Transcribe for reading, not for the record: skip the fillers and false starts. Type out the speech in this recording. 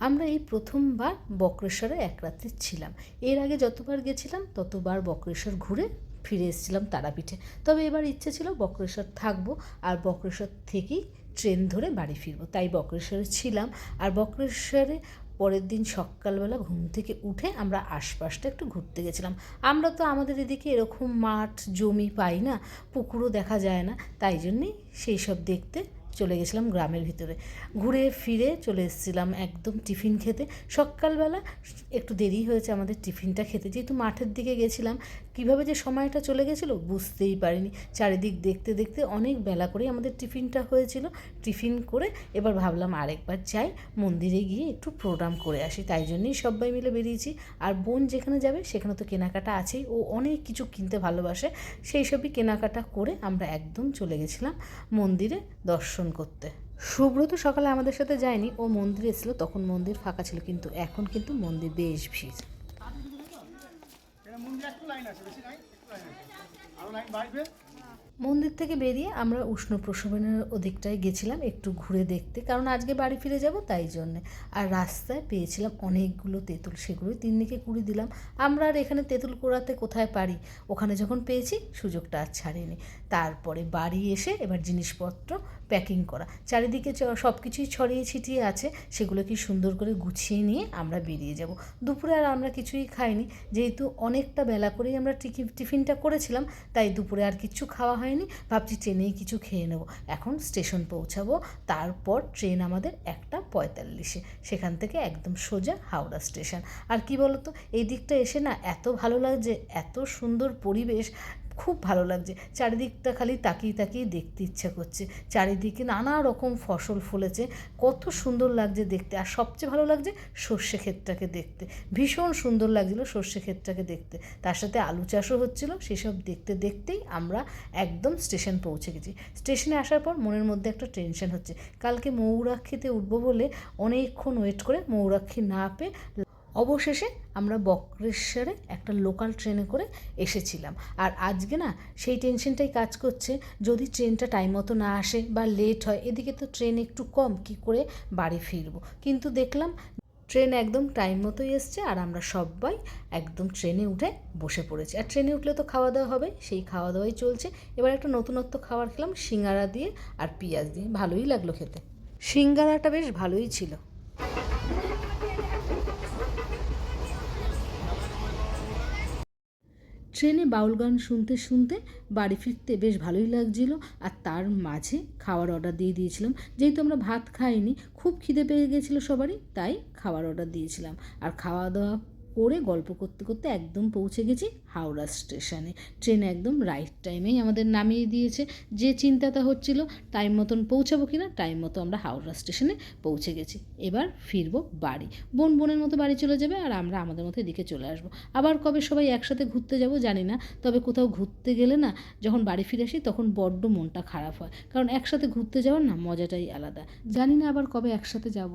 আমরা এই প্রথমবার বক্রেশ্বরে এক রাত্রি ছিলাম। এর আগে যতবার গেছিলাম ততবার বক্রেশ্বর ঘুরে ফিরে এসেছিলাম তারাপীঠে। তবে এবার ইচ্ছে ছিল বক্রেশ্বর থাকবো আর বক্রেশ্বর থেকেই ট্রেন ধরে বাড়ি ফিরবো, তাই বক্রেশ্বরে ছিলাম। আর বক্রেশ্বরে পরের দিন সকালবেলা ঘুম থেকে উঠে আমরা আশপাশটা একটু ঘুরতে গেছিলাম। আমরা তো আমাদের এদিকে এরকম মাঠ জমি পাই না, পুকুরও দেখা যায় না, তাই জন্যেই সেই সব দেখতে চলে গেছিলাম গ্রামের ভিতরে। ঘুরে ফিরে চলে এসেছিলাম একদম টিফিন খেতে। সকালবেলা একটু দেরি হয়েছে আমাদের টিফিনটা খেতে, যেহেতু মাঠের দিকে গেছিলাম। কীভাবে যে সময়টা চলে গেছিলো বুঝতেই পারিনি। চারিদিক দেখতে দেখতে অনেক বেলা করেই আমাদের টিফিনটা হয়েছিল। টিফিন করে এবার ভাবলাম আরেকবার যাই, মন্দিরে গিয়ে একটু প্রণাম করে আসি, তাই জন্যই সবাই মিলে বেরিয়েছি। আর বোন যেখানে যাবে সেখানে তো কেনাকাটা আছেই, ও অনেক কিছু কিনতে ভালোবাসে। সেই সবই কেনাকাটা করে আমরা একদম চলে গেছিলাম মন্দিরে দর্শন করতে। সুব্রত সকালে আমাদের সাথে যায়নি, ও মন্দিরে এসেছিলো, তখন মন্দির ফাঁকা ছিল, কিন্তু এখন কিন্তু মন্দির বেশ ভিড়। মন্দির থেকে বেরিয়ে আমরা উষ্ণ প্রসবনের ওদিকটায় গেছিলাম একটু ঘুরে দেখতে, কারণ আজকে বাড়ি ফিরে যাব তাই জন্যে। আর রাস্তায় পেয়েছিলাম অনেকগুলো তেঁতুল, সেগুলোই তিন্নিকে কুড়ি দিলাম। আমরা আর এখানে তেঁতুল কুড়াতে কোথায় পারি, ওখানে যখন পেয়েছি সুযোগটা আর ছাড়িনি। তারপরে বাড়ি এসে এবার জিনিসপত্র প্যাকিং করা, চারিদিকে সব কিছুই ছড়িয়ে ছিটিয়ে আছে, সেগুলো কি সুন্দর করে গুছিয়ে নিয়ে আমরা বেরিয়ে যাব। দুপুরে আর আমরা কিছুই খাইনি, যেহেতু অনেকটা বেলা করেই আমরা টিফিনটা করেছিলাম, তাই দুপুরে আর কিছু খাওয়া হয়নি। ভাবছি ট্রেনেই কিছু খেয়ে নেব। এখন স্টেশন পৌঁছাবো, তারপর ট্রেন আমাদের 1:45, সেখান থেকে একদম সোজা হাওড়া স্টেশন। আর কি বলতো, এই দিকটা এসে না এত ভালো লাগছে, এত সুন্দর পরিবেশ, খুব ভালো লাগছে। চারিদিকটা খালি তাকিয়ে তাকিয়ে দেখতে ইচ্ছা করছে। চারিদিকে নানা রকম ফসল ফলেছে, কত সুন্দর লাগছে দেখতে। আর সবচেয়ে ভালো লাগছে সর্ষে ক্ষেতটাকে দেখতে, ভীষণ সুন্দর লাগছিলো সর্ষে ক্ষেতটাকে দেখতে। তার সাথে আলু চাষও হচ্ছিলো, সেসব দেখতে দেখতেই আমরা একদম স্টেশন পৌঁছে গেছি। স্টেশনে আসার পর মনের মধ্যে একটা টেনশন হচ্ছে, কালকে ময়ূরাক্ষীতে উঠবো বলে অনেকক্ষণ ওয়েট করে ময়ূরাক্ষী না পেয়ে অবশেষে আমরা বক্রেশ্বরে একটা লোকাল ট্রেনে করে এসেছিলাম। আর আজকে না সেই টেনশনটাই কাজ করছে, যদি ট্রেনটা টাইম মতো না আসে বা লেট হয়, এদিকে তো ট্রেন একটু কম, কি করে বাড়ি ফিরবো। কিন্তু দেখলাম ট্রেন একদম টাইম মতোই এসছে, আর আমরা সবাই একদম ট্রেনে উঠে বসে পড়েছি। আর ট্রেনে উঠলে তো খাওয়া দাওয়া হবে, সেই খাওয়া দাওয়াই চলছে। এবার একটা নতুনত্ব খাবার খেলাম, সিঙ্গারা দিয়ে আর পেঁয়াজ দিয়ে, ভালোই লাগলো খেতে। সিঙ্গারাটা বেশ ভালোই ছিল। ট্রেনে বাউল গান শুনতে শুনতে বাড়ি ফিরতে বেশ ভালোই লাগছিল। আর তার মাঝে খাওয়ার অর্ডার দিয়ে দিয়েছিলাম, যেহেতু আমরা ভাত খাইনি, খুব খিদে পেয়ে গেছিলো সবারই, তাই খাওয়ার অর্ডার দিয়েছিলাম। আর খাওয়া দাওয়া করে গল্প করতে করতে একদম পৌঁছে গেছি হাওড়া স্টেশনে। ট্রেন একদম রাইট টাইমেই আমাদের নামিয়ে দিয়েছে। যে চিন্তাটা হচ্ছিল টাইম মতন পৌঁছাবো কি না, টাইম মতো আমরা হাওড়া স্টেশনে পৌঁছে গেছি। এবার ফিরবো বাড়ি, বোনের মতো বাড়ি চলে যাবে, আর আমরা আমাদের মতো এদিকে চলে আসবো। আবার কবে সবাই একসাথে ঘুরতে যাব জানি না, তবে কোথাও ঘুরতে গেলে না যখন বাড়ি ফিরে আসি তখন বড্ড মনটা খারাপ হয়, কারণ একসাথে ঘুরতে যাওয়ার না মজাটাই আলাদা। জানি না আবার কবে একসাথে যাব।